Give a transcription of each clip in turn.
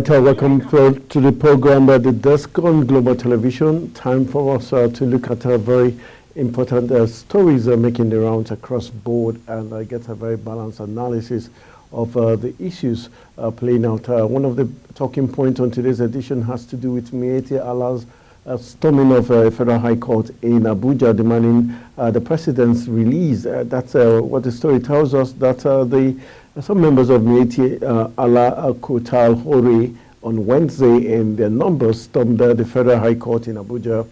right, welcome to the program The Desk on Global Television. Time for us to look at very important stories making the rounds across board and get a very balanced analysis of the issues playing out. One of the talking points on today's edition has to do with Miyetti Allah's storming of Federal High Court in Abuja, demanding the president's release. That's what the story tells us, that some members of Miyetti Allah Kotal Hore on Wednesday in their numbers stormed the Federal High Court in Abuja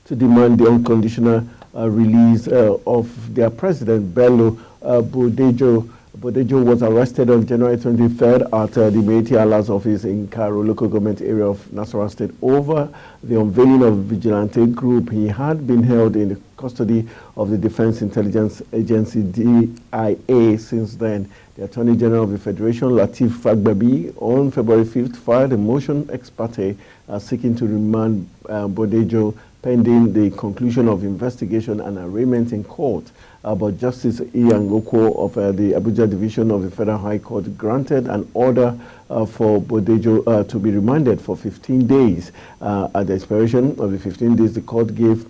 to demand the unconditional release of their president, Bello Bodejo. Bodejo was arrested on January 23rd at the Miyetti Allah's office in Cairo, local government area of Nasarawa State, over the unveiling of a vigilante group. He had been held in the custody of the Defense Intelligence Agency, DIA, since then. The Attorney General of the Federation, Lateef Fagbemi, on February 5th, filed a motion ex parte seeking to remand Bodejo pending the conclusion of investigation and arraignment in court. But Justice Ian Goko of the Abuja Division of the Federal High Court granted an order for Bodejo to be remanded for 15 days. At the expiration of the 15 days, the court gave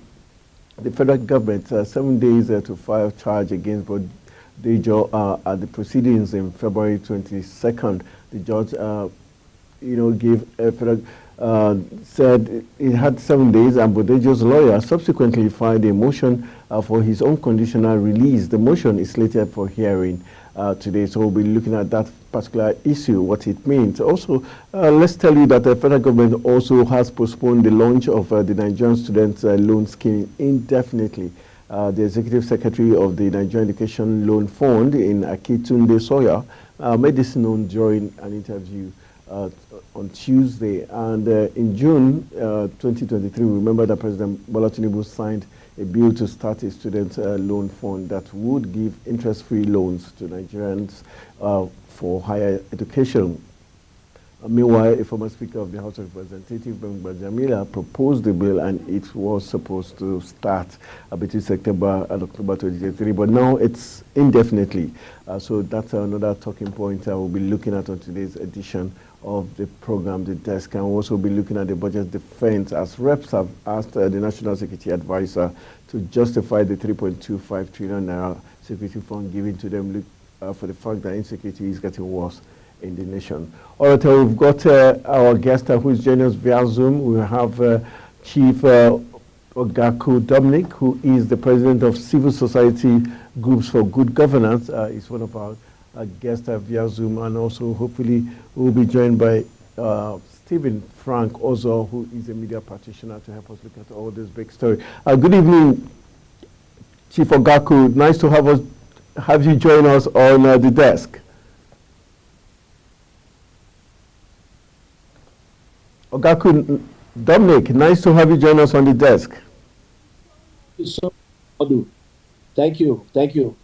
the federal government 7 days to file charge against Bodejo at the proceedings in February 22nd. The judge, gave a federal said he had 7 days, and Bodejo's lawyer subsequently filed a motion for his unconditional release. The motion is slated for hearing today, so we'll be looking at that particular issue, what it means. Also, let's tell you that the federal government also has postponed the launch of the Nigerian Student Loan Scheme indefinitely. The Executive Secretary of the Nigerian Education Loan Fund in Akitunde Sawyer made this known during an interview on Tuesday. And in June 2023, remember that President Bola Tinubu signed a bill to start a student loan fund that would give interest-free loans to Nigerians for higher education. Meanwhile, a former Speaker of the House of Representatives, Bengbajamila, proposed the bill, and it was supposed to start between September and October 2023, but now it's indefinitely. So that's another talking point we'll be looking at on today's edition of the program, The Desk. And we'll also be looking at the budget defense, as reps have asked the National Security Advisor to justify the 3.25 trillion naira security fund given to them for the fact that insecurity is getting worse in the nation. All right, we've got our guest who is joining us via Zoom. We have Chief Ogaku Dominic, who is the president of Civil Society Groups for Good Governance. He's one of our guests via Zoom, and also hopefully we'll be joined by Stephen Frank Ozo, who is a media practitioner, to help us look at all this big story. Good evening, Chief Ogaku. Nice to have you join us on the desk. Ogaku Dominic, nice to have you join us on the desk. Thank you.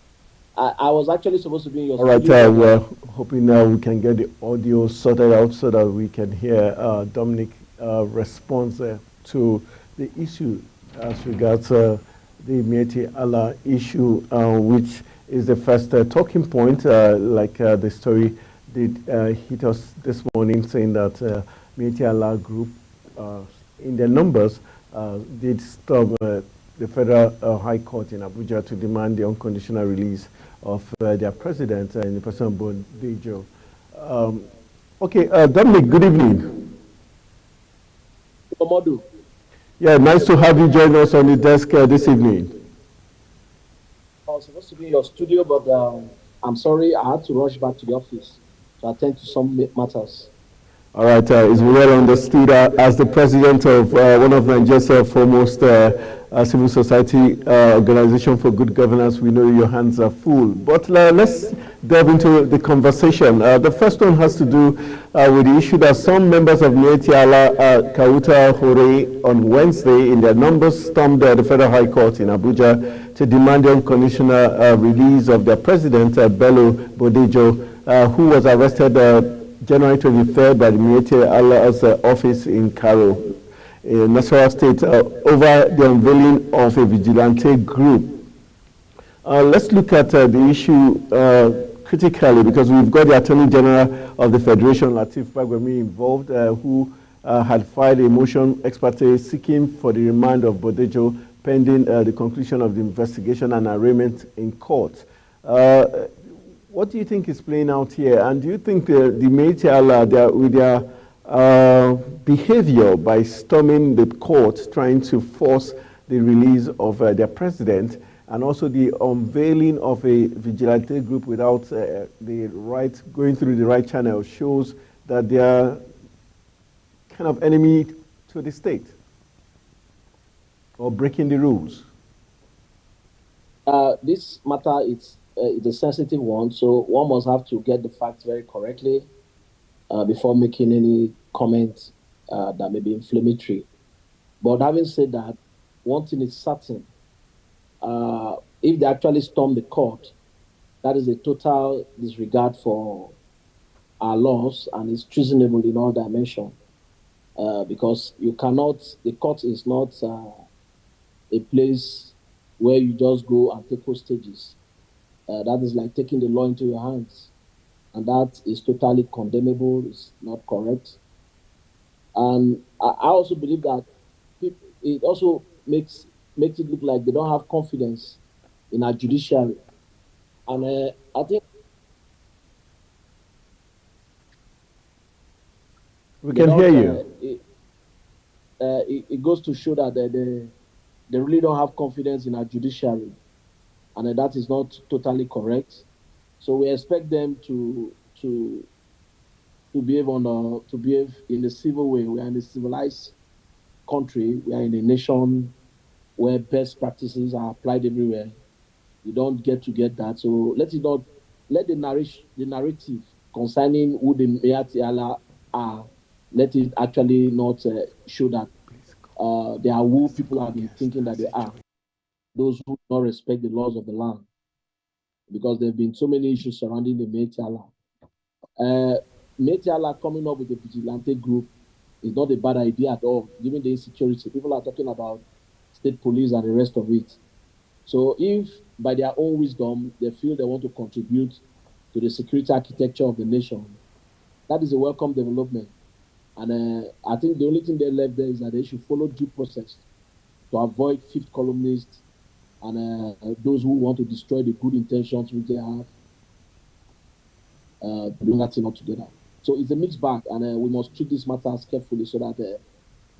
I was actually supposed to be in your studio. All right, we're hoping now we can get the audio sorted out so that we can hear Dominic response to the issue as regards the Miyetti Allah issue, which is the first talking point, like the story did hit us this morning, saying that Miyetti Allah Group, in their numbers, did storm the Federal High Court in Abuja to demand the unconditional release of their president in the person of Bodejo. Okay, Dominic, good evening. Omodu. Yeah, nice to have you join us on the desk this evening. I was supposed to be in your studio, but I'm sorry, I had to rush back to the office to attend to some matters. All right, it's well understood. As the president of one of Nigeria's foremost civil society organization for good governance, we know your hands are full. But let's delve into the conversation. The first one has to do with the issue that some members of Miyetti Allah Kauta Hore on Wednesday in their numbers stormed the Federal High Court in Abuja to demand the unconditional release of their president, Bello Bodejo, who was arrested January 23rd by the Miyetti Allah's office in Cairo, Nasarawa State, over the unveiling of a vigilante group. Let's look at the issue critically, because we've got the Attorney General of the Federation, Lateef Fagbemi, involved, who had filed a motion ex parte seeking for the remand of Bodejo pending the conclusion of the investigation and arraignment in court. What do you think is playing out here? And do you think the Miyetti Allah, with their behavior by storming the court, trying to force the release of their president, and also the unveiling of a vigilante group without going through the right channel, shows that they are kind of enemy to the state or breaking the rules? This matter is a sensitive one, so one must have to get the facts very correctly before making any comment that may be inflammatory. But having said that, one thing is certain. If they actually storm the court, that is a total disregard for our laws, and it's treasonable in all dimensions. Because you cannot, the court is not a place where you just go and take hostages. That is like taking the law into your hands. And that is totally condemnable, it's not correct. And I also believe that it also makes it look like they don't have confidence in our judiciary. And I think we can hear you. It goes to show that they really don't have confidence in our judiciary, and that is not totally correct. So we expect them to behave in a civil way. We are in a civilized country. We are in a nation where best practices are applied everywhere. You don't get that. So let the narrative concerning who the Miyetti Allah are, let it actually not show that they are who people have been thinking that they are. Those who do not respect the laws of the land. Because there have been so many issues surrounding the Miyetti Allah. Miyetti Allah coming up with a vigilante group is not a bad idea at all, given the insecurity. People are talking about state police and the rest of it. So if by their own wisdom, they feel they want to contribute to the security architecture of the nation, that is a welcome development. And I think the only thing they left there is that they should follow due process to avoid fifth columnists and those who want to destroy the good intentions which they have to bring that thing all together. So it's a mixed bag, and we must treat these matters carefully so that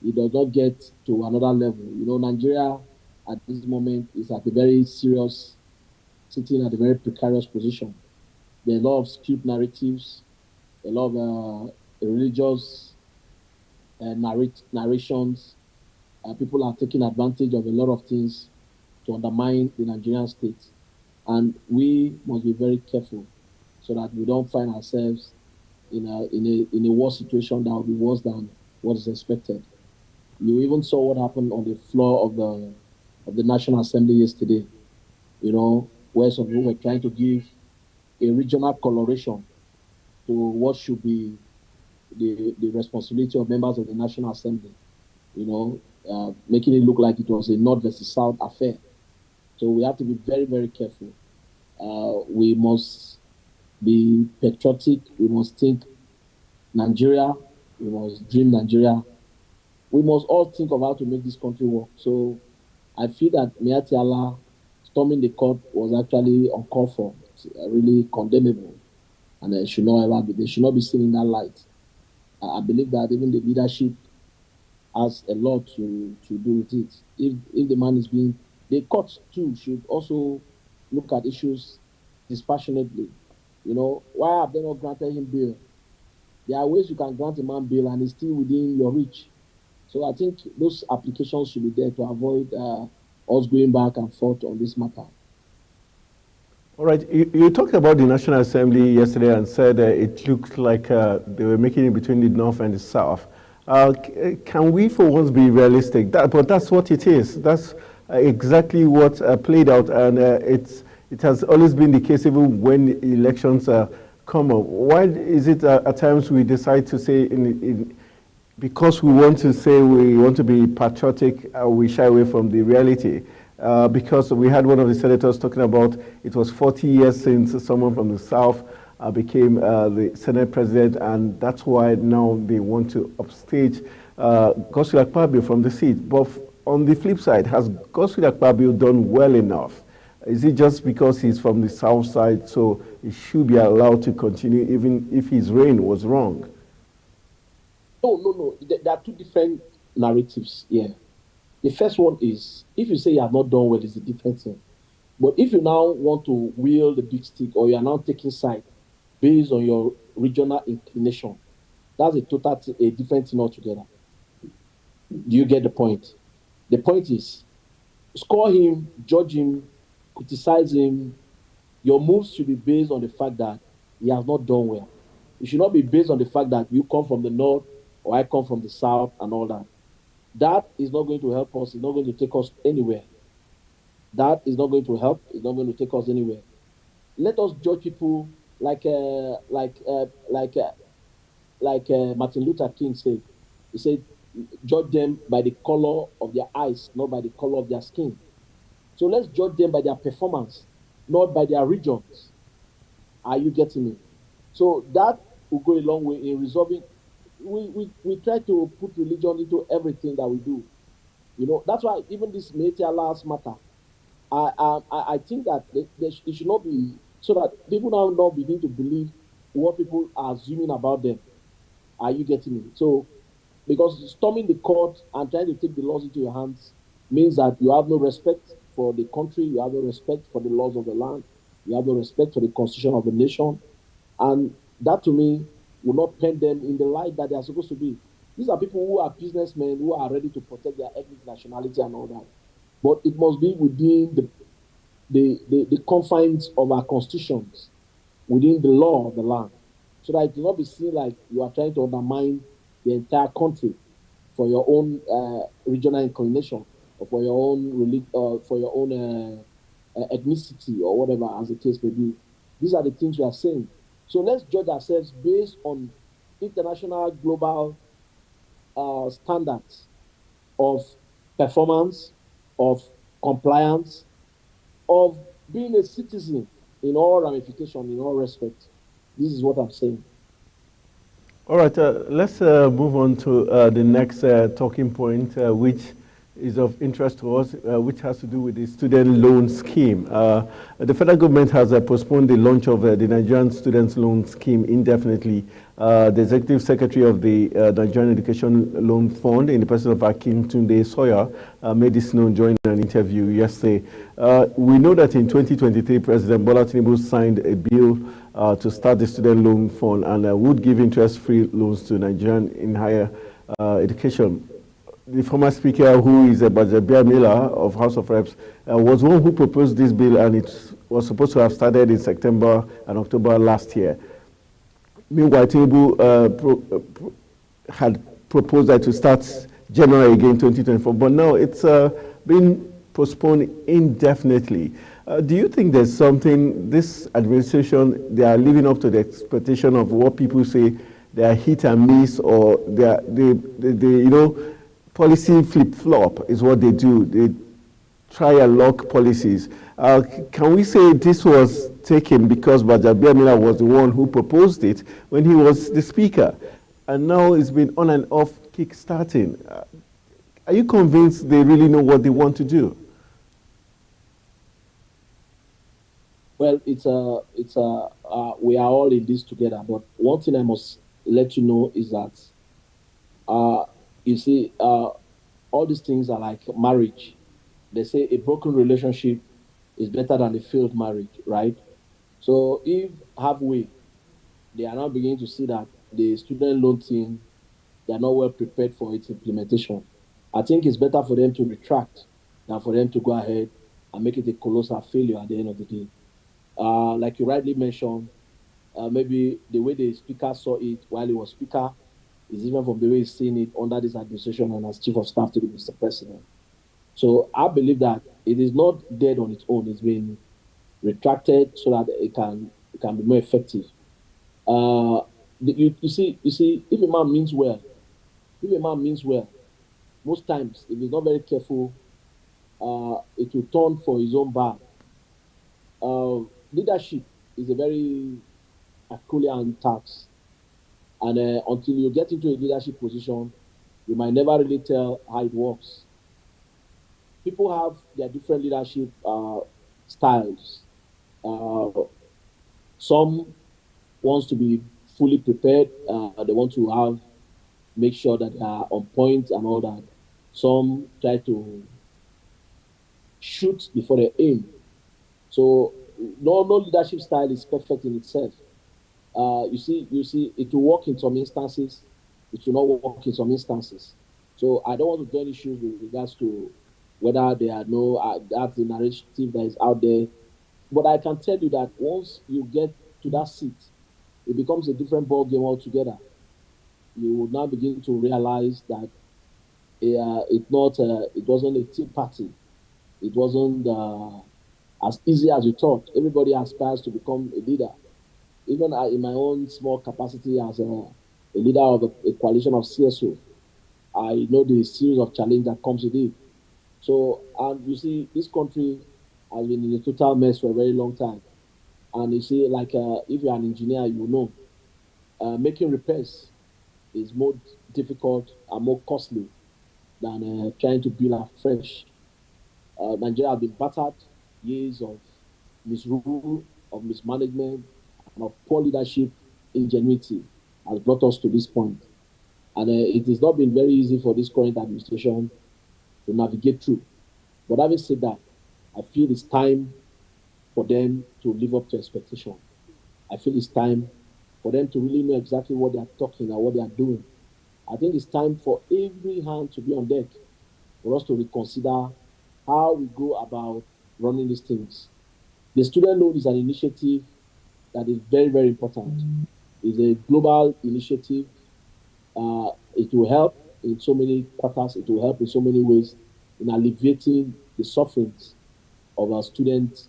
it does not get to another level. You know, Nigeria at this moment is at a very serious, sitting at a very precarious position. There are a lot of skewed narratives, a lot of religious narrations. People are taking advantage of a lot of things to undermine the Nigerian state. And we must be very careful so that we don't find ourselves in a worse situation that will be worse than what is expected. You even saw what happened on the floor of the National Assembly yesterday, you know, where some people were trying to give a regional coloration to what should be the responsibility of members of the National Assembly, you know, making it look like it was a North versus South affair. So we have to be very, very careful. We must be patriotic. We must think Nigeria. We must dream Nigeria. We must all think of how to make this country work. So I feel that Miyetti Allah storming the court was actually uncalled for. It's really condemnable, and they should not be seen in that light. I believe that even the leadership has a lot to do with it. If the man is being, the courts too should also look at issues dispassionately. You know, why have they not granted him bail? There are ways you can grant a man bail and it's still within your reach. So I think those applications should be there to avoid us going back and forth on this matter. All right, you talked about the National Assembly yesterday and said it looked like they were making it between the North and the South. Can we for once be realistic? But that's what it is. That's exactly what played out, and it has always been the case even when elections come up. Why is it at times we decide to say, because we want to say we want to be patriotic, we shy away from the reality? because we had one of the senators talking about it was 40 years since someone from the South became the Senate president, and that's why now they want to upstage Godswill Akpabio from the seat. But on the flip side, has Godswill Akpabio done well enough? Is it just because he's from the South side, so he should be allowed to continue even if his reign was wrong? No. There are two different narratives here. The first one is, if you say you have not done well, it's a different thing. But if you now want to wield the big stick, or you are now taking side based on your regional inclination, that's a different thing altogether. Do you get the point? The point is, score him, judge him, criticize him. Your moves should be based on the fact that he has not done well. It should not be based on the fact that you come from the north or I come from the south and all that. That is not going to help us. It's not going to take us anywhere. That is not going to help. It's not going to take us anywhere. Let us judge people like Martin Luther King said. He said, judge them by the color of their eyes, not by the color of their skin. So let's judge them by their performance, not by their regions. Are you getting me? So that will go a long way in resolving. We try to put religion into everything that we do. You know, that's why even this Métis Allah's matter, I think that it should not be, so that people now not begin to believe what people are assuming about them. Are you getting me? So, because storming the court and trying to take the laws into your hands means that you have no respect for the country, you have no respect for the laws of the land, you have no respect for the constitution of the nation, and that to me will not paint them in the light that they are supposed to be. These are people who are businessmen who are ready to protect their ethnic nationality and all that. But it must be within the confines of our constitutions, within the law of the land, so that it will not be seen like you are trying to undermine the entire country for your own regional inclination, or for your own religion, for your own ethnicity, or whatever, as the case may be. These are the things we are saying. So let's judge ourselves based on international, global standards of performance, of compliance, of being a citizen in all ramifications, in all respects. This is what I'm saying. All right, let's move on to the next talking point, which is of interest to us, which has to do with the student loan scheme. The federal government has postponed the launch of the Nigerian Students Loan Scheme indefinitely. The Executive Secretary of the Nigerian Education Loan Fund, in the person of Akintunde Sawyer, made this known during an interview yesterday. We know that in 2023, President Bola Tinubu signed a bill to start the student loan fund and would give interest-free loans to Nigerian in higher education. The former speaker, who is Gbajabiamila of House of Reps, was one who proposed this bill, and it was supposed to have started in September and October last year. Meanwhile, Tinubu had proposed that to start January again 2024, but now it's been postponed indefinitely. Do you think there's something, this administration, they are living up to the expectation of what people say they are hit and miss, or they you know, policy flip-flop is what they do. They try and lock policies. Can we say this was taken because Gbajabiamila was the one who proposed it when he was the speaker, and now it's been on and off kick-starting? Are you convinced they really know what they want to do? Well, we are all in this together. But one thing I must let you know is that, you see, all these things are like marriage. They say a broken relationship is better than a failed marriage, right? So if halfway they are now beginning to see that the student loan team, they are not well prepared for its implementation, I think it's better for them to retract than for them to go ahead and make it a colossal failure at the end of the day. Like you rightly mentioned, maybe the way the speaker saw it while he was speaker is even from the way he's seeing it under this administration and as chief of staff to the Mr. President. So I believe that it is not dead on its own. It's been retracted so that it can be more effective. You see, if a man means well, most times if he's not very careful, it will turn for his own bad. Leadership is a very Herculean task, and until you get into a leadership position, you might never really tell how it works. People have their different leadership styles. Uh, some wants to be fully prepared. They want to make sure that they are on point and all that. Some try to shoot before they aim. So no leadership style is perfect in itself. You see, it will work in some instances, it will not work in some instances. So I don't want to get issues with regards to whether there are no that's the narrative that is out there. But I can tell you that once you get to that seat, it becomes a different ball game altogether. You will now begin to realize that it wasn't a tea party. It wasn't as easy as you thought. Everybody aspires to become a leader. Even in my own small capacity as a leader of a coalition of CSO, I know the series of challenge that comes with it. So, and you see, this country has been in a total mess for a very long time. And you see, like if you're an engineer, you know, making repairs is more difficult and more costly than trying to build afresh. Nigeria has been battered. Years of misrule, of mismanagement, and of poor leadership ingenuity has brought us to this point. And it has not been very easy for this current administration to navigate through. But having said that, I feel it's time for them to live up to expectation. I feel it's time for them to really know exactly what they are talking and what they are doing. I think it's time for every hand to be on deck for us to reconsider how we go about running these things. The student loan is an initiative that is very, very important. It's a global initiative. It will help in so many quarters. It will help in so many ways in alleviating the sufferings of our students,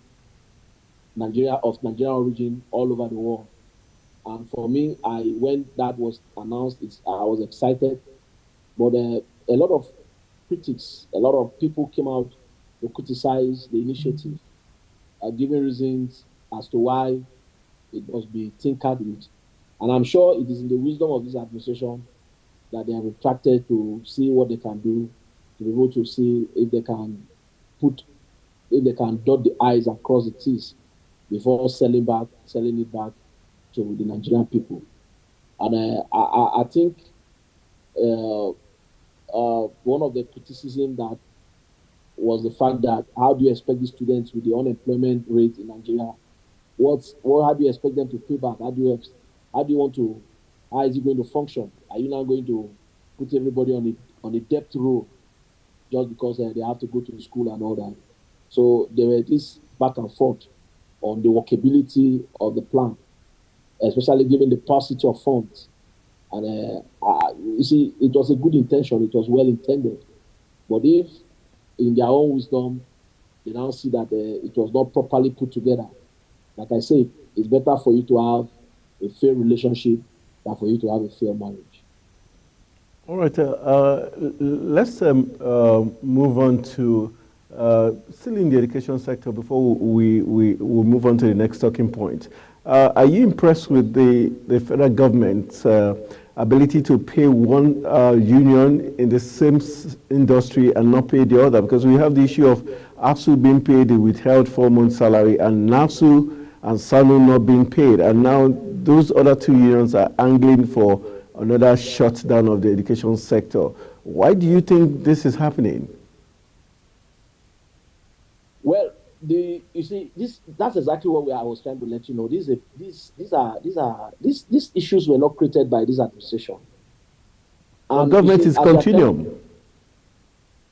Nigeria of Nigerian origin, all over the world. And for me, when that was announced, I was excited. But a lot of critics, a lot of people came out to criticize the initiative, giving reasons as to why it must be tinkered with. And I'm sure it is in the wisdom of this administration that they have retracted to see what they can do, to be able to see if they can put, if they can dot the I's and cross the T's before selling it back to the Nigerian people. And I think one of the criticism that was the fact that how do you expect these students with the unemployment rate in Nigeria? How do you expect them to pay back? How do you want to? How is it going to function? Are you now going to put everybody on a debt row just because they have to go to school and all that? So there were this back and forth on the workability of the plan, especially given the paucity of funds. And you see, it was a good intention. It was well intended. But if, in their own wisdom, they now see that it was not properly put together, like I said, it's better for you to have a fair relationship than for you to have a fair marriage. All right, let's move on to still in the education sector before we move on to the next talking point. Are you impressed with the federal government's ability to pay one union in the same industry and not pay the other? Because we have the issue of ASUU being paid the withheld 4-month salary and NAFSU and SANU not being paid. And now those other two unions are angling for another shutdown of the education sector. Why do you think this is happening? Well, you see, that's exactly what I was trying to let you know. These issues were not created by this administration. And government is continuum.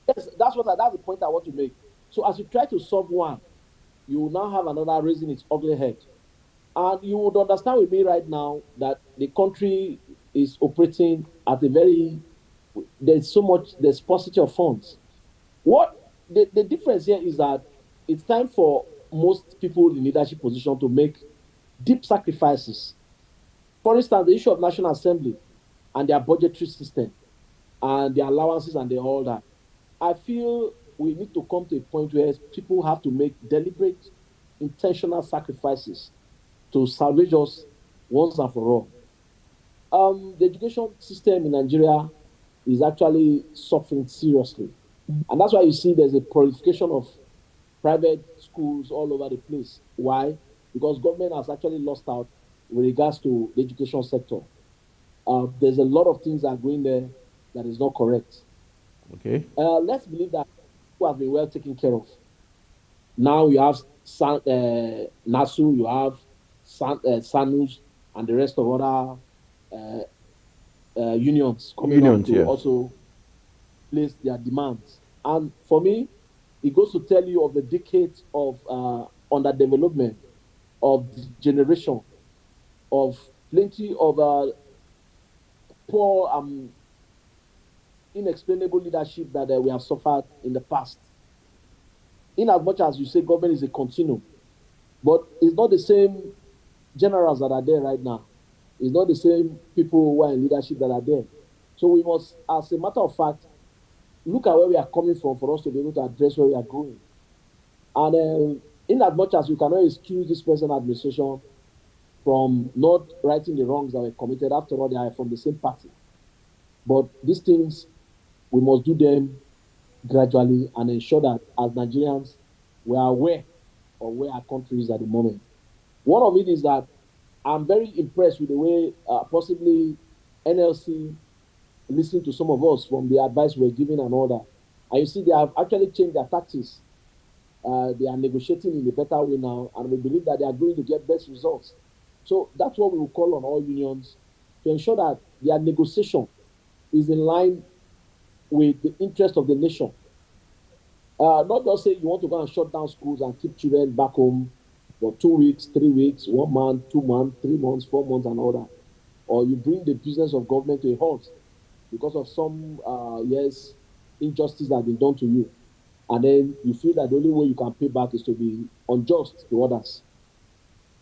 Yes, that's the point I want to make. So as you try to solve one, you will now have another raising its ugly head. And you would understand with me right now that the country is operating at there's paucity of funds. What the difference here is that it's time for most people in leadership position to make deep sacrifices. For instance, the issue of National Assembly and their budgetary system and their allowances and all that. I feel we need to come to a point where people have to make deliberate, intentional sacrifices to salvage us once and for all. The education system in Nigeria is actually suffering seriously. And that's why you see there's a proliferation of private schools all over the place. Why? Because government has actually lost out with regards to the education sector. There's a lot of things that are going there that is not correct. Okay. Let's believe that people have been well taken care of. Now you have NASU, you have SANUS, and the rest of other unions coming up to also place their demands. And for me, it goes to tell you of the decades of underdevelopment, of generation, of plenty of poor, inexplainable leadership that we have suffered in the past. In as much as you say government is a continuum, but it's not the same generals that are there right now. It's not the same people who are in leadership that are there. So we must, as a matter of fact, look at where we are coming from for us to be able to address where we are going. And in as much as we cannot excuse this present administration from not righting the wrongs that were committed, after all, they are from the same party. But these things, we must do them gradually and ensure that as Nigerians, we are aware of where our country is at the moment. One of it is that I'm very impressed with the way possibly NLC listened to some of us from the advice we're giving and all that. And you see, they have actually changed their tactics. They are negotiating in a better way now, and we believe that they are going to get best results. So that's what we will call on all unions to ensure that their negotiation is in line with the interest of the nation. Not just say you want to go and shut down schools and keep children back home for 2 weeks, 3 weeks, 1 month, 2 months, 3 months, 4 months, and all that. Or you bring the business of government to a halt because of some, injustice that has been done to you. And then you feel that the only way you can pay back is to be unjust to others.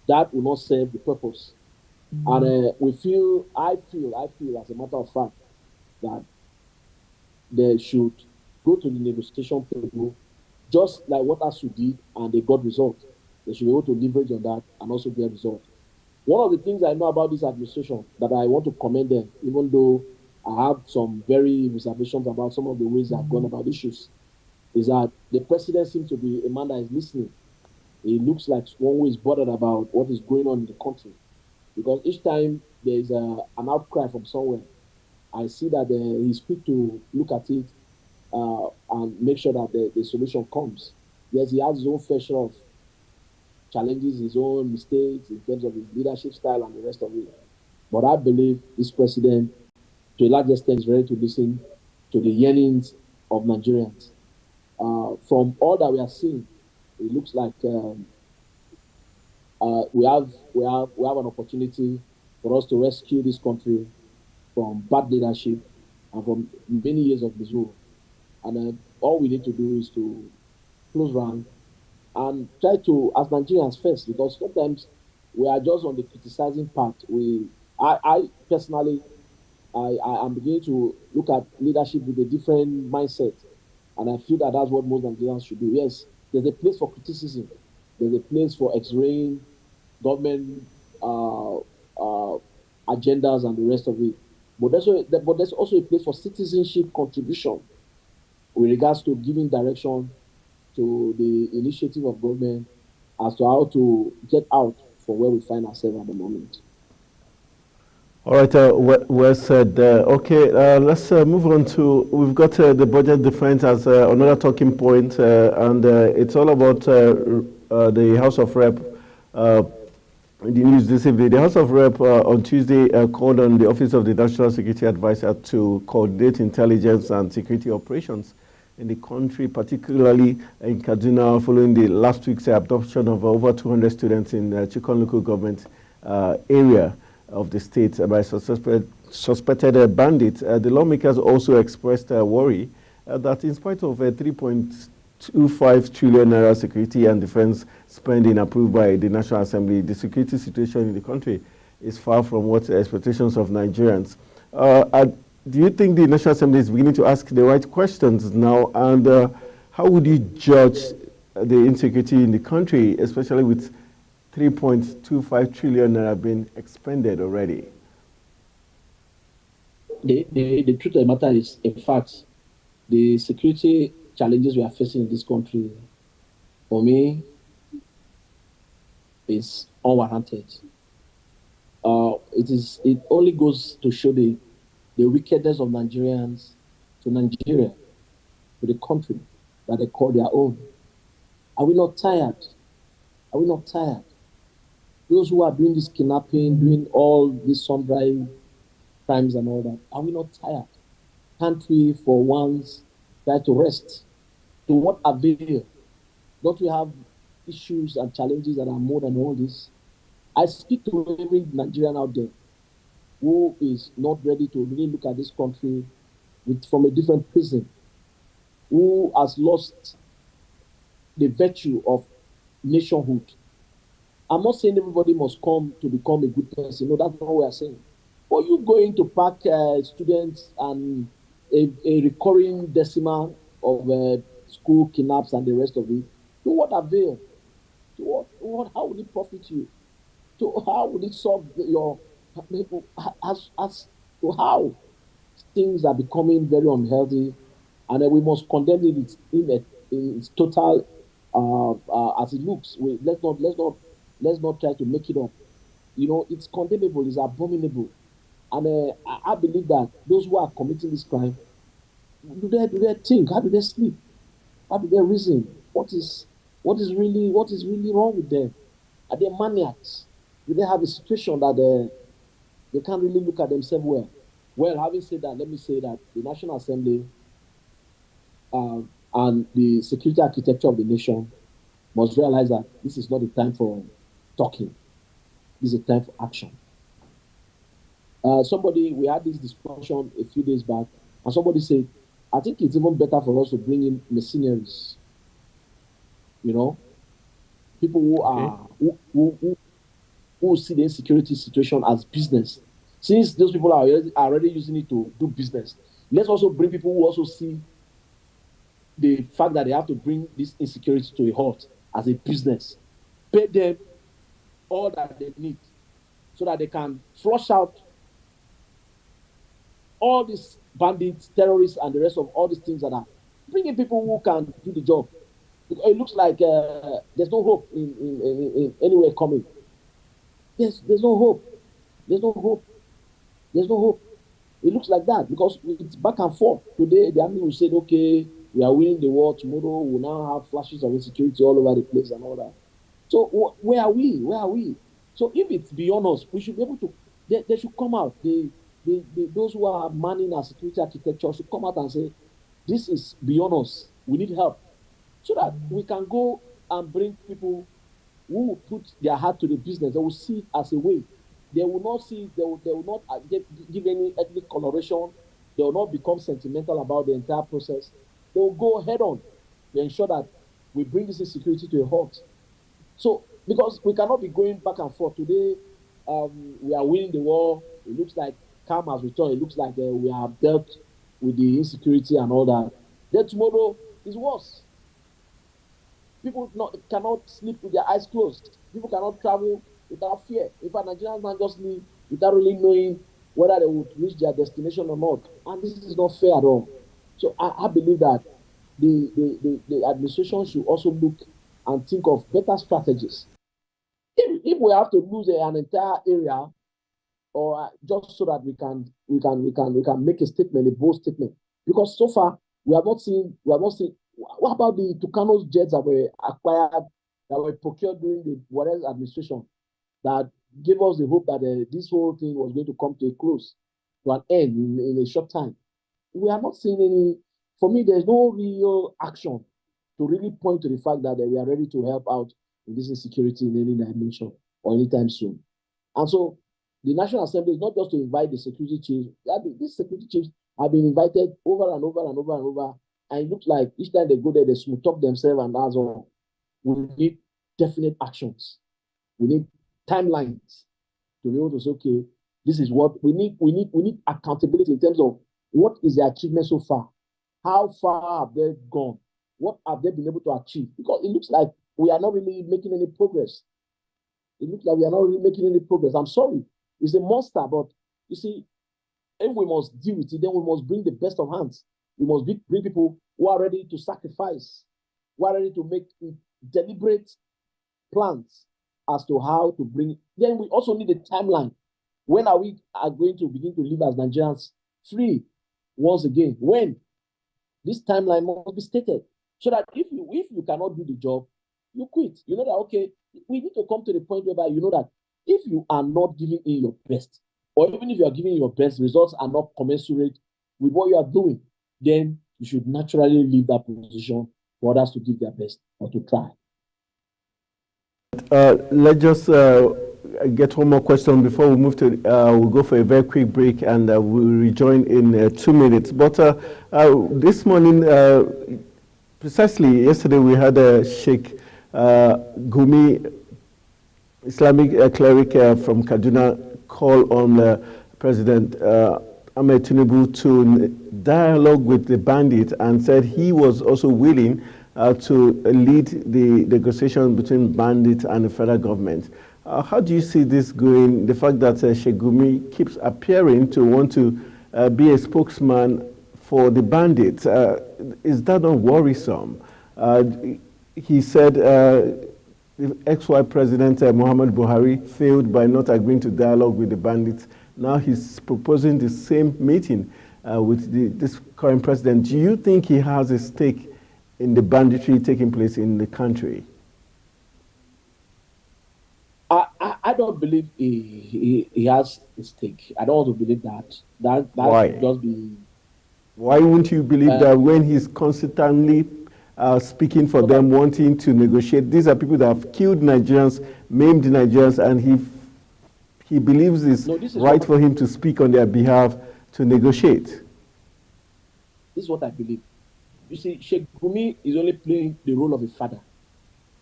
That will not serve the purpose. And I feel, as a matter of fact, that they should go to the negotiation table, just like what ASU did, and they got results. They should be able to leverage on that and also get results. One of the things I know about this administration that I want to commend them, even though I have some very reservations about some of the ways they've gone about issues, is that the president seems to be a man that is listening. He looks like one who is bothered about what is going on in the country. Because each time there is an outcry from somewhere, I see that he's quick to look at it and make sure that the solution comes. Yes, he has his own fair share of challenges, his own mistakes in terms of his leadership style and the rest of it. But I believe this president, to a large extent, is ready to listen to the yearnings of Nigerians. From all that we are seeing, it looks like we have an opportunity for us to rescue this country from bad leadership and from many years of misrule. And all we need to do is to close rank and try to, as Nigerians first, because sometimes we are just on the criticizing part. I personally, I am beginning to look at leadership with a different mindset. And I feel that that's what most Nigerians should do. Yes, there's a place for criticism. There's a place for x-raying government agendas and the rest of it. But there's also a place for citizenship contribution with regards to giving direction to the initiative of government as to how to get out from where we find ourselves at the moment. All right, well said. Okay, let's move on to, we've got the budget defense as another talking point, and it's all about the House of Rep. The news this evening, the House of Rep on Tuesday called on the Office of the National Security Advisor to coordinate intelligence and security operations in the country, particularly in Kaduna, following the last week's abduction of over 200 students in Chikon local government area of the state by suspected bandits. The lawmakers also expressed worry that in spite of a 3.25 trillion naira security and defense spending approved by the National Assembly, the security situation in the country is far from what the expectations of Nigerians. Do you think the National Assembly is beginning to ask the right questions now? And how would you judge the insecurity in the country, especially with 3.25 trillion naira being expended already? The truth of the matter is, in fact, the security challenges we are facing in this country, for me, is unwarranted. It only goes to show the wickedness of Nigerians to Nigeria, to the country that they call their own. Are we not tired? Are we not tired? Those who are doing this kidnapping, doing all these sundry crimes and all that, are we not tired? Can't we for once try to rest? To what avail? Don't we have issues and challenges that are more than all this? I speak to every Nigerian out there who is not ready to really look at this country from a different prism, who has lost the virtue of nationhood. I'm not saying everybody must come to become a good person. No, that's not what we're saying. But you going to pack students and a recurring decimal of school kidnaps and the rest of it, to what avail? To what? How will it profit you? To how will it solve your as to how things are becoming very unhealthy, and then we must condemn it in its total as it looks. Let's not try to make it up. You know, it's condemnable, it's abominable, and I believe that those who are committing this crime, do they think? How do they sleep? How do they reason? What is really wrong with them? Are they maniacs? Do they have a situation that they can't really look at themselves well? Well, having said that, let me say that the National Assembly and the security architecture of the nation must realize that this is not the time for talking. This is a time for action. We had this discussion a few days back, and somebody said, I think it's even better for us to bring in mercenaries, you know, people who are who see the insecurity situation as business. Since those people are already using it to do business, let's also bring people who also see the fact that they have to bring this insecurity to a halt as a business. Pay them all that they need so that they can flush out all these bandits, terrorists, and the rest of all these things that are bringing people who can do the job. It looks like there's no hope in anywhere coming. There's no hope. There's no hope. There's no hope. It looks like that because it's back and forth. Today, the army will say, okay, we are winning the war. Tomorrow, we'll now have flashes of insecurity all over the place and all that. So where are we? Where are we? So if it's beyond us, we should be able to, they should come out. Those who are manning our security architecture should come out and say, this is beyond us. We need help. So that we can go and bring people who will put their heart to the business. They will see it as a way. They will not see, they will not give any ethnic coloration. They will not become sentimental about the entire process. They will go head on to ensure that we bring this insecurity to a halt. So, because we cannot be going back and forth. Today, we are winning the war. It looks like calm has returned. It looks like we have dealt with the insecurity and all that. Then tomorrow is worse. People cannot sleep with their eyes closed. People cannot travel without fear. In fact, Nigerians now just leave without really knowing whether they would reach their destination or not. And this is not fair at all. So I believe that the administration should also look and think of better strategies. If we have to lose an entire area, or just so that we can make a statement, a bold statement, because so far we have not seen. What about the Tucano's jets that were acquired, that were procured during the Juarez administration, that gave us the hope that this whole thing was going to come to a close, to an end in a short time? We are not seeing any. For me, there's no real action to really point to the fact that we are ready to help out in this insecurity in any dimension or anytime soon. And so the National Assembly is not just to invite the security chiefs. These security chiefs have been invited over and over and over and over. And it looks like each time they go there, they smooth up themselves, and that's all. We need definite actions. We need timelines to be able to say, okay, this is what we need. We need accountability in terms of what is the achievement so far. How far have they gone? What have they been able to achieve? Because it looks like we are not really making any progress. It looks like we are not really making any progress. I'm sorry. It's a monster, but you see, if we must deal with it, then we must bring the best of hands. We must bring people who are ready to sacrifice, who are ready to make deliberate plans as to how to bring it. Then we also need a timeline. When are we going to begin to live as Nigerians free once again? When? This timeline must be stated so that if you cannot do the job, you quit. You know that, okay, we need to come to the point whereby you know that if you are not giving in your best, or even if you are giving your best, results are not commensurate with what you are doing, then you should naturally leave that position for others to give their best or to try. Let's just get one more question before we move to, we'll go for a very quick break and we'll rejoin in 2 minutes. But this morning, precisely yesterday, we had Sheikh Gumi, Islamic cleric from Kaduna, call on President Ahmed Tinubu to dialogue with the bandits and said he was also willing to lead the negotiation between bandits and the federal government. How do you see this going? The fact that Sheikh Gumi keeps appearing to want to be a spokesman for the bandits, is that not worrisome? He said the ex-wife President Muhammad Buhari failed by not agreeing to dialogue with the bandits. Now he's proposing the same meeting with this current president. Do you think he has a stake in the banditry taking place in the country? I don't believe he has a stake. I don't want to believe that. That Why? should just be. Why wouldn't you believe that when he's constantly speaking for them, wanting to negotiate? These are people that have killed Nigerians, maimed Nigerians, and he believes it's right for him to speak on their behalf to negotiate. This is what I believe. You see, Sheikh Gumi is only playing the role of a father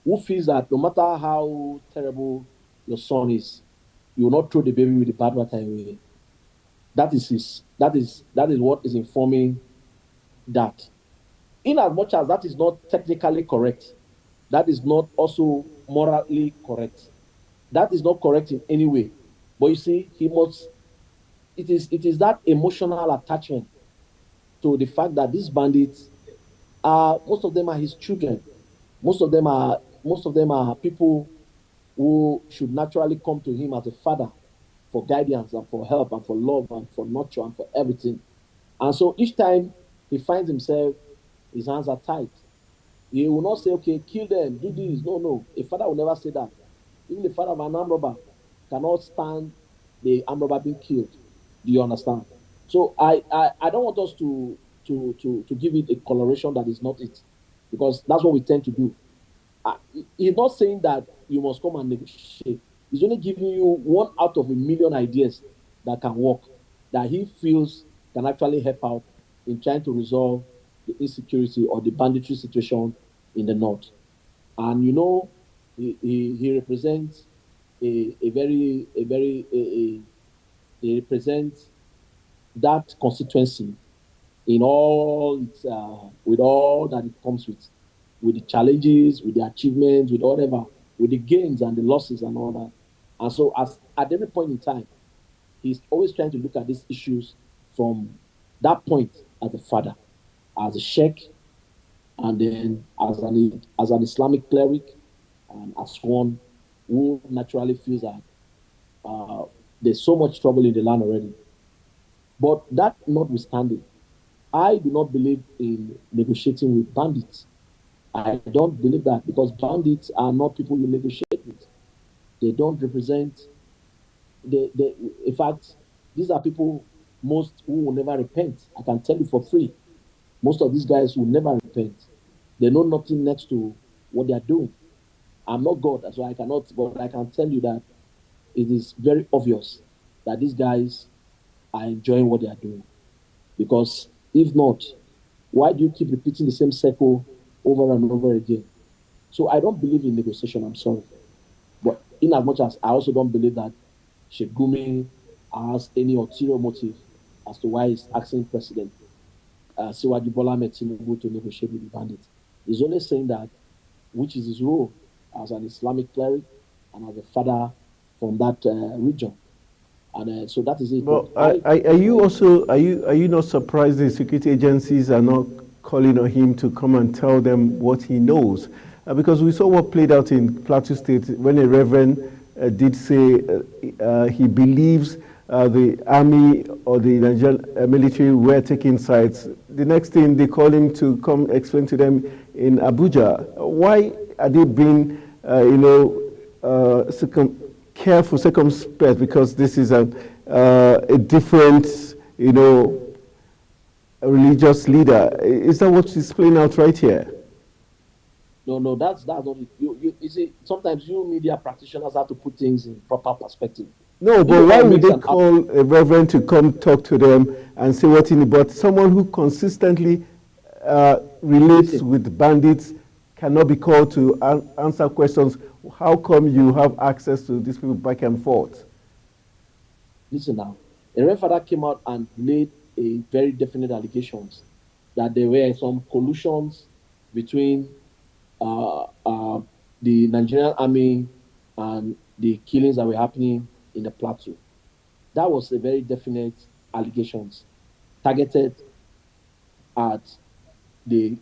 who feels that no matter how terrible your son is, you will not throw the baby with the bathwater away. That is what is informing that. In as much as that is not technically correct, that is not also morally correct. That is not correct in any way. But you see, it is that emotional attachment to the fact that these bandits most of them are his children. Most of them are people who should naturally come to him as a father for guidance and for help and for love and for nurture and for everything. And so each time he finds himself, his hands are tied. He will not say, okay, kill them, do this. No, no. A father will never say that. Even the father of an armed robber cannot stand the armed robber being killed. Do you understand? So I don't want us to give it a coloration that is not it, because that's what we tend to do. He's not saying that you must come and negotiate. He's only giving you one out of a million ideas that can work, that he feels can actually help out in trying to resolve the insecurity or the banditry situation in the north. And you know, he represents he represents that constituency in all its with all that it comes with the challenges, with the achievements, with whatever, with the gains and the losses and all that. And so at every point in time, he's always trying to look at these issues from that point as a father, as a sheikh, and then as an Islamic cleric, and as one who naturally feels that there's so much trouble in the land already. But that notwithstanding, I do not believe in negotiating with bandits. I don't believe that, because bandits are not people you negotiate with. They don't represent. In fact, these are people most who will never repent. I can tell you for free. Most of these guys will never repent. They know nothing next to what they are doing. I'm not God, so I cannot, but I can tell you that it is very obvious that these guys are enjoying what they are doing. Because if not, why do you keep repeating the same circle over and over again? So I don't believe in negotiation, I'm sorry. But in as much as I also don't believe that Sheikh Gumi has any ulterior motive as to why he's asking President Siwaju Bola Ahmed Tinubu to negotiate with the bandits. He's only saying that, which is his role as an Islamic cleric and as a father from that region. And so that is it. But are you also are you not surprised the security agencies are not calling on him to come and tell them what he knows? Because we saw what played out in Plateau State when a reverend did say he believes the army or the Nigerian military were taking sides. The next thing they call him to come explain to them in Abuja. Why are they being, careful, circumspect? Because this is a different, religious leader. Is that what is playing out right here? No, that's not it. You see, sometimes you media practitioners have to put things in proper perspective. No, but why would they call a reverend to come talk to them and say what in it? But someone who consistently relates with bandits cannot be called to answer questions. How come you have access to these people back and forth? Listen now, a reverend father came out and made a very definite allegations that there were some collusions between the Nigerian army and the killings that were happening in the plateau. That was a very definite allegations targeted at the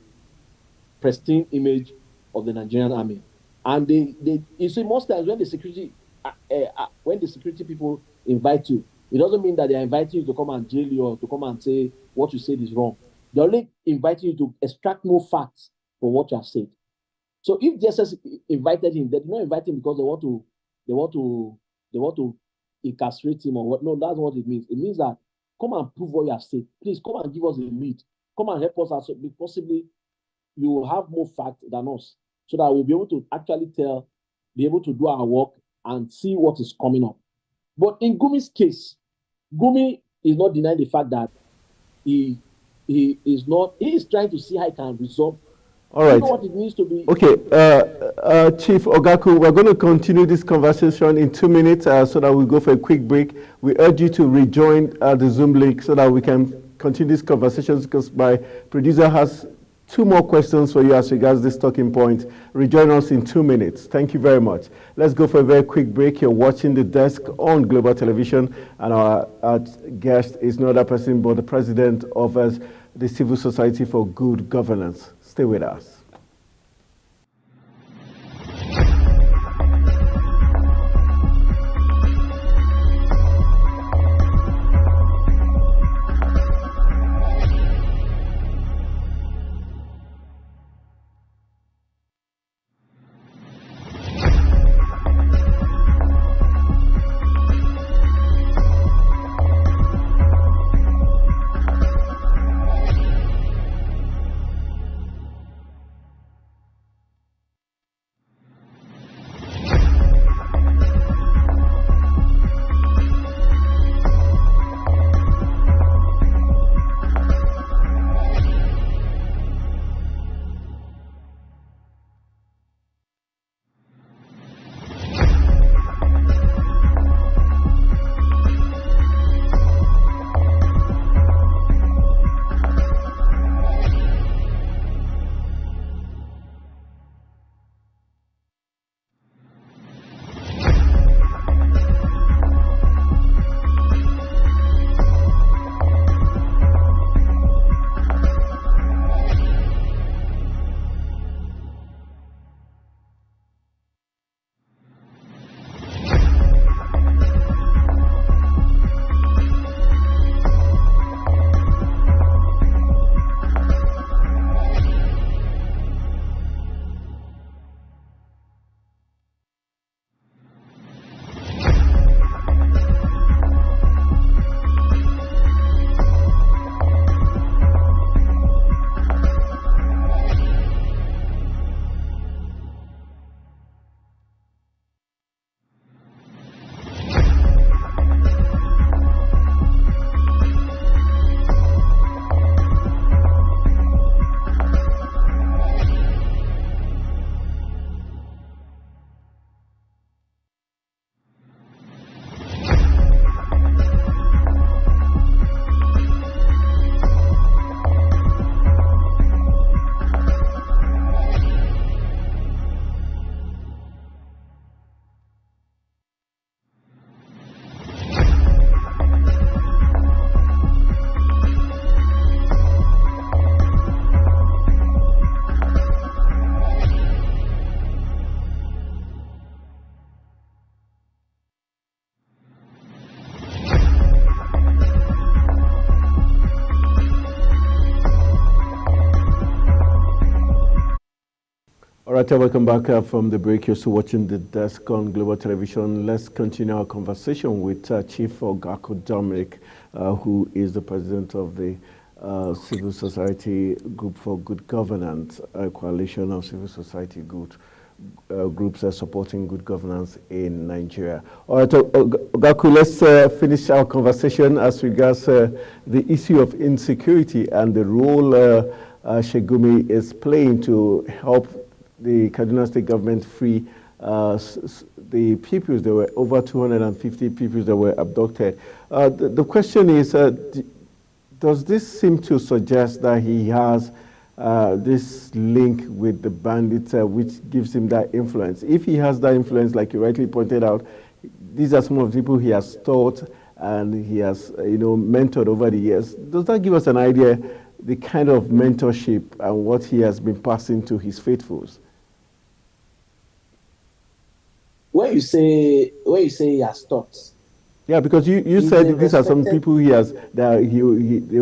pristine image of the Nigerian army. And you see, most times when the security people invite you, it doesn't mean that they are inviting you to come and jail you or to come and say what you said is wrong. They're only inviting you to extract more facts from what you have said. So if DSS invited him, they did not invite him because they want to incarcerate him or what. No, that's what it means. It means that come and prove what you have said. Please come and give us a lead. Come and help us. Possibly you will have more facts than us, so that we'll be able to actually be able to do our work and see what is coming up. But in Gumi's case, Gumi is not denying the fact that he is trying to see how he can resolve. All right. You know what it means to be. Okay, Chief Ogaku, we're going to continue this conversation in 2 minutes so that we go for a quick break. We urge you to rejoin the Zoom link so that we can continue this conversation, because my producer has 2 more questions for you as regards this talking point. Rejoin us in 2 minutes. Thank you very much. Let's go for a very quick break. You're watching The Desk on Global Television, and our guest is no other person but the president of the Civil Society for Good Governance. Stay with us. right, welcome back from the break. You're still watching The Desk on Global Television. Let's continue our conversation with Chief Ogaku Dominic, who is the president of the Civil Society Group for Good Governance, a coalition of civil society groups supporting good governance in Nigeria. All right, Ogaku, let's finish our conversation as regards the issue of insecurity and the role Shegumi is playing to help the Kaduna State government free the pupils. There were over 250 pupils that were abducted. The question is, does this seem to suggest that he has this link with the bandits, which gives him that influence? If he has that influence, like you rightly pointed out, these are some of the people he has taught and he has, mentored over the years. Does that give us an idea the kind of mentorship and what he has been passing to his faithfuls? When you say he has taught, yeah, because you said these are some people he has that they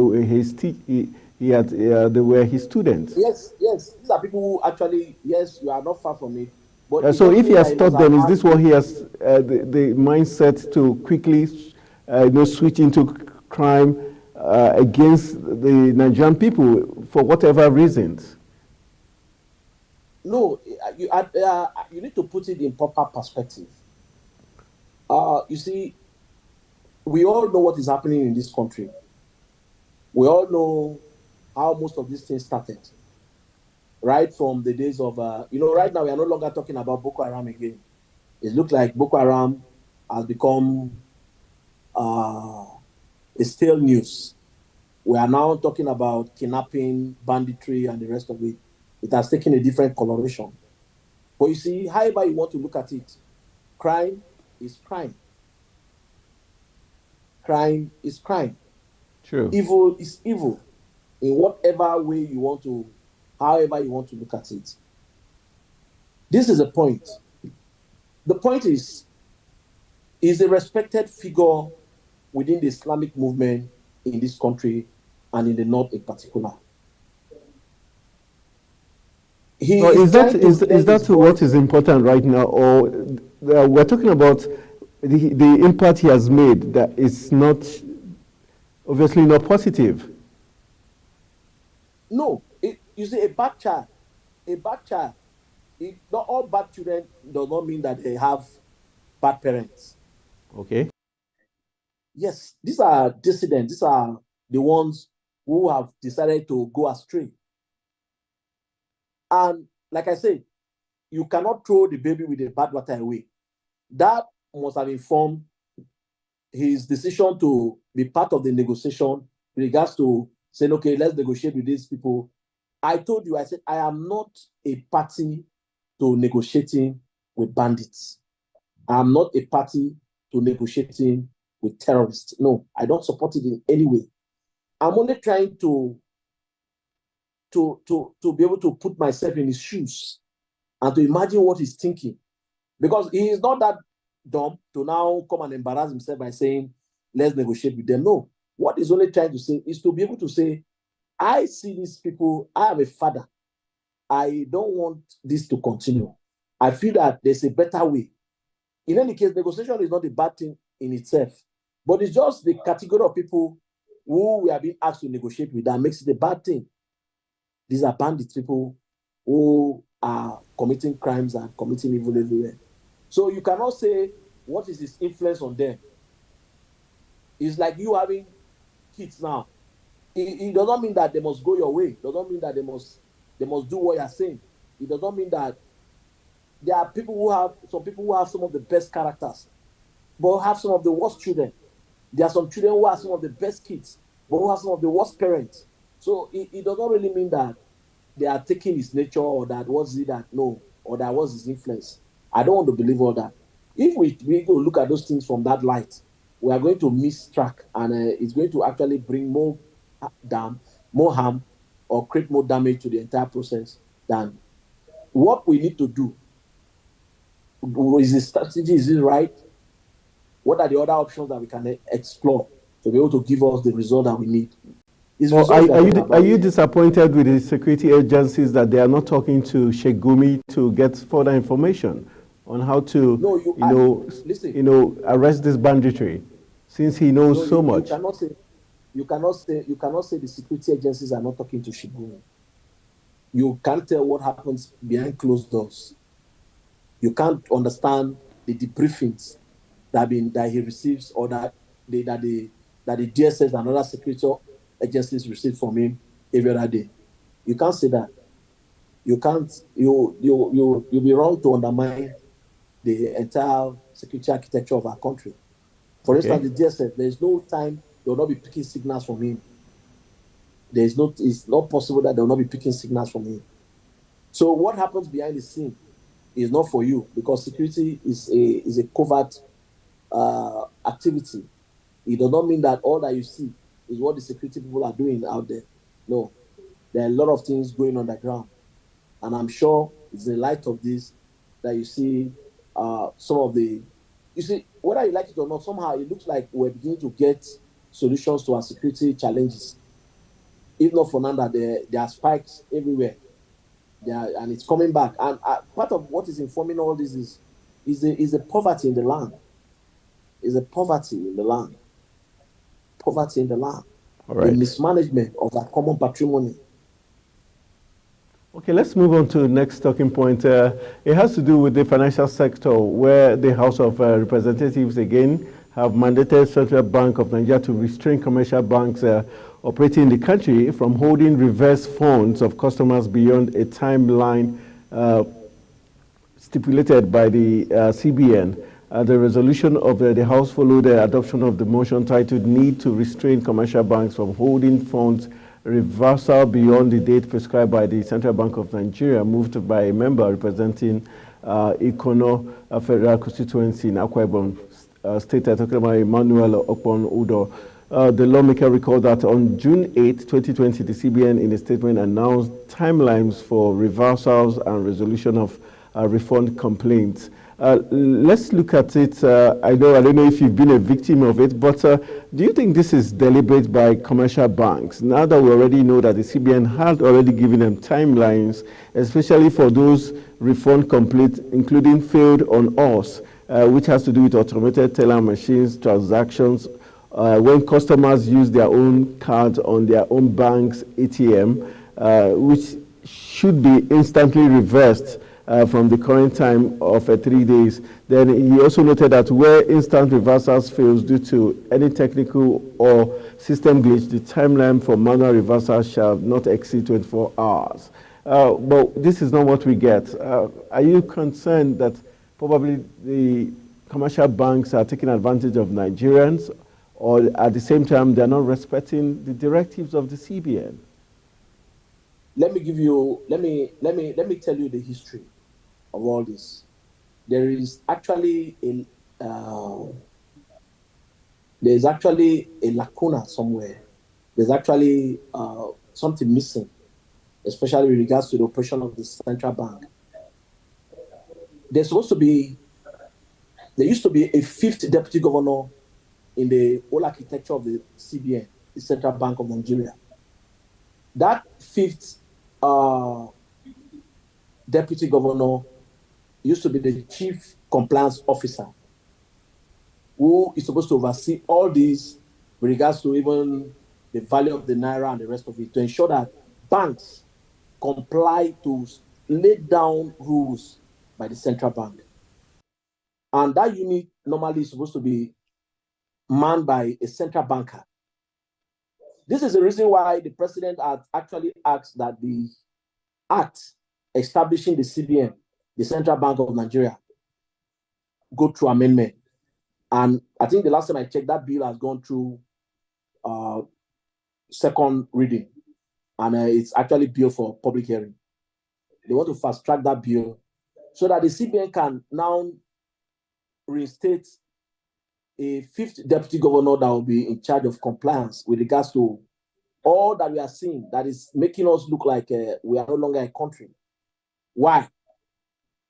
were his students. Yes, these are people who actually, yes, you are not far from it. But so if he has taught them, is this what he has the mindset to quickly switch into crime against the Nigerian people for whatever reasons? No, you need to put it in proper perspective. You see, we all know what is happening in this country. We all know how most of these things started. Right from the days of, right now we are no longer talking about Boko Haram again. It looks like Boko Haram has become a stale news. We are now talking about kidnapping, banditry, and the rest of it. It has taken a different coloration. But you see, however you want to look at it, crime is crime. Crime is crime. True. Evil is evil. In whatever way you want to, however you want to look at it. This is the point. The point is a respected figure within the Islamic movement in this country and in the North in particular. Is that what is important right now, or we're talking about the impact he has made that is not obviously not positive? No, you see, a bad child, not all bad children does not mean that they have bad parents. Okay. Yes, these are dissidents. These are the ones who have decided to go astray. And like I said, you cannot throw the baby with the bathwater away. That must have informed his decision to be part of the negotiation in regards to saying, okay, let's negotiate with these people. I told you, I said, I am not a party to negotiating with bandits. I am not a party to negotiating with terrorists. No, I don't support it in any way. I'm only trying to be able to put myself in his shoes and to imagine what he's thinking. Because he is not that dumb to now come and embarrass himself by saying, let's negotiate with them. No. What he's only trying to say is to be able to say, I see these people, I am a father. I don't want this to continue. I feel that there's a better way. In any case, negotiation is not a bad thing in itself, but it's just the category of people who we are being asked to negotiate with that makes it a bad thing. These are bandit people who are committing crimes and committing evil everywhere. So you cannot say, what is his influence on them? It's like you having kids now. It does not mean that they must go your way. It does not mean that they must do what you're saying. It does not mean that there are some people who have some of the best characters, but have some of the worst children. There are some children who are some of the best kids, but who have some of the worst parents. So it does not really mean that they are taking his nature or that was his influence. I don't want to believe all that. If we go look at those things from that light, we are going to miss track, and it's going to actually bring more harm, or create more damage to the entire process than what we need to do. Is the strategy, is it right? What are the other options that we can explore to be able to give us the result that we need? It's Well, results we are talking are about. you disappointed with the security agencies that they are not talking to Sheikh Gumi to get further information on how to, No, you know, listen. arrest this banditry, since he knows No, so you much? cannot say you cannot say the security agencies are not talking to Shibumi. You can't tell what happens behind closed doors. You can't understand the debriefings that he receives, or that the DSS and other security agencies receive from him every other day. You can't say that. You can't. You'll be wrong to undermine the entire security architecture of our country. For instance, Okay. the DSS, there is no time they will not be picking signals from him. It's not possible that they will not be picking signals from him. So what happens behind the scene is not for you, because security is a covert activity. It does not mean that all that you see is what the security people are doing out there. No, there are a lot of things going on the ground, and I'm sure it's in the light of this that you see some of the. You see, whether you like it or not, somehow it looks like we're beginning to get solutions to our security challenges. If not for now, that there are spikes everywhere. And it's coming back. And part of what is informing all this is the poverty in the land. Is the poverty in the land. Poverty in the land. All The right. mismanagement of our common patrimony. Okay, let's move on to the next talking point. It has to do with the financial sector, where the House of Representatives again have mandated Central Bank of Nigeria to restrain commercial banks operating in the country from holding reverse funds of customers beyond a timeline stipulated by the CBN. The resolution of the House followed the adoption of the motion titled Need to Restrain Commercial Banks from Holding Funds Reversal Beyond the Date Prescribed by the Central Bank of Nigeria, moved by a member representing Ikono Federal Constituency in Akwa Ibom State, talking about Emmanuel Okpon Udo. The lawmaker recalled that on June 8, 2020, the CBN in a statement announced timelines for reversals and resolution of refund complaints. Let's look at it. I don't know if you've been a victim of it, but do you think this is deliberate by commercial banks? Now that we already know that the CBN had already given them timelines, especially for those refund complaints, including failed on us, which has to do with automated teller machines, transactions, when customers use their own cards on their own bank's ATM, which should be instantly reversed from the current time of 3 days. Then he also noted that where instant reversals fails due to any technical or system glitch, the timeline for manual reversals shall not exceed 24 hours. But this is not what we get. Are you concerned that probably the commercial banks are taking advantage of Nigerians, or at the same time they're not respecting the directives of the CBN? Let me tell you the history of all this. There is actually a lacuna somewhere. There's actually something missing, especially with regards to the operation of the central bank. There used to be a fifth deputy governor in the whole architecture of the CBN, the Central Bank of Nigeria. That fifth deputy governor used to be the chief compliance officer, who is supposed to oversee all these with regards to even the value of the naira and the rest of it, to ensure that banks comply to laid down rules by the central bank. And that unit normally is supposed to be manned by a central banker. This is the reason why the president had actually asked that the act establishing the CBN, the Central Bank of Nigeria, go through amendment. And I think the last time I checked, that bill has gone through second reading, and it's actually bill for public hearing. They want to fast track that bill so that the CBN can now reinstate a fifth deputy governor that will be in charge of compliance with regards to all that we are seeing that is making us look like we are no longer a country. Why?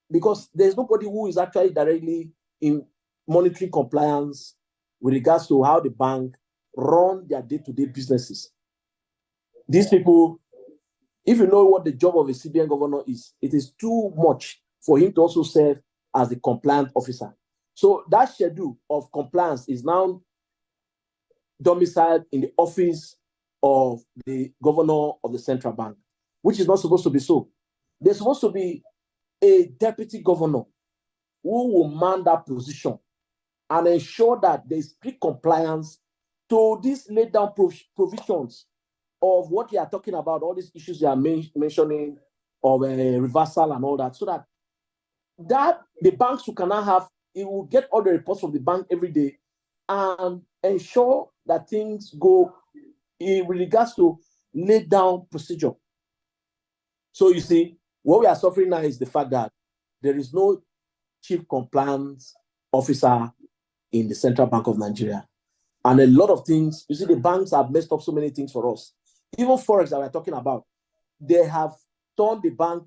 Because there's nobody who is actually directly in monitoring compliance with regards to how the bank run their day-to-day businesses. these people, if you know what the job of a CBN governor is, it is too much for him to also serve as the compliance officer. So that schedule of compliance is now domiciled in the office of the governor of the central bank, which is not supposed to be so. There's supposed to be a deputy governor who will man that position and ensure that there is strict compliance to these laid down provisions of what you are talking about, all these issues you are mentioning of a reversal and all that, so that the banks who cannot have, it will get all the reports from the bank every day and ensure that things go in regards to laid down procedure. So you see, what we are suffering now is the fact that there is no chief compliance officer in the Central Bank of Nigeria. And a lot of things, you see, the banks have messed up so many things for us. Even Forex that we're talking about, they have turned the bank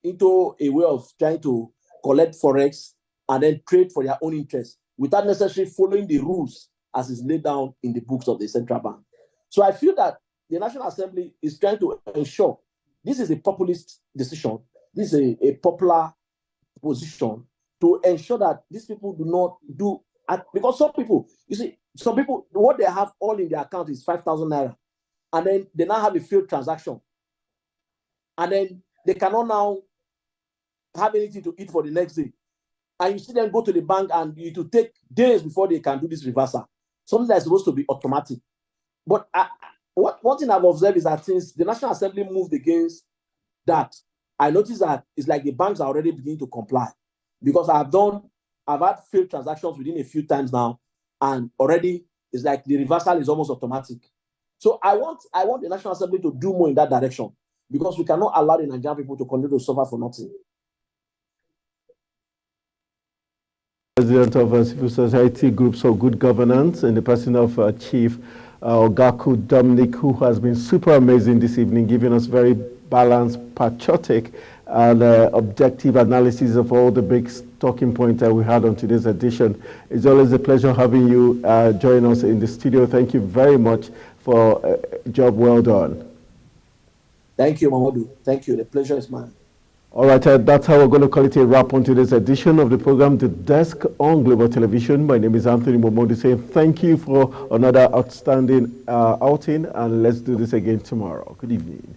into a way of trying to collect Forex and then trade for their own interest without necessarily following the rules as is laid down in the books of the central bank. So I feel that the National Assembly is trying to ensure this is a populist decision, this is a popular position to ensure that these people do not do, because some people, you see, some people, what they have all in their account is 5,000 naira, and then they now have a failed transaction, and then they cannot now have anything to eat for the next day. And you see them go to the bank and it will take days before they can do this reversal. Something that's supposed to be automatic. But one thing I've observed is that since the National Assembly moved against that, I noticed that it's like the banks are already beginning to comply. Because I've had failed transactions within a few times now, and already it's like the reversal is almost automatic. So I want the National Assembly to do more in that direction, because we cannot allow the Nigerian people to continue to suffer for nothing. President of Civil Society Groups for Good Governance, in the person of Chief Ogaku Dominic, who has been super amazing this evening, giving us very balanced, patriotic, and objective analysis of all the big talking points that we had on today's edition. It's always a pleasure having you join us in the studio. Thank you very much for a job well done. Thank you, Mamadou. Thank you. The pleasure is mine. All right, that's how we're going to call it a wrap on today's edition of the program, The Desk on Global Television. My name is Anthony Momodu, saying thank you for another outstanding outing, and let's do this again tomorrow. Good evening.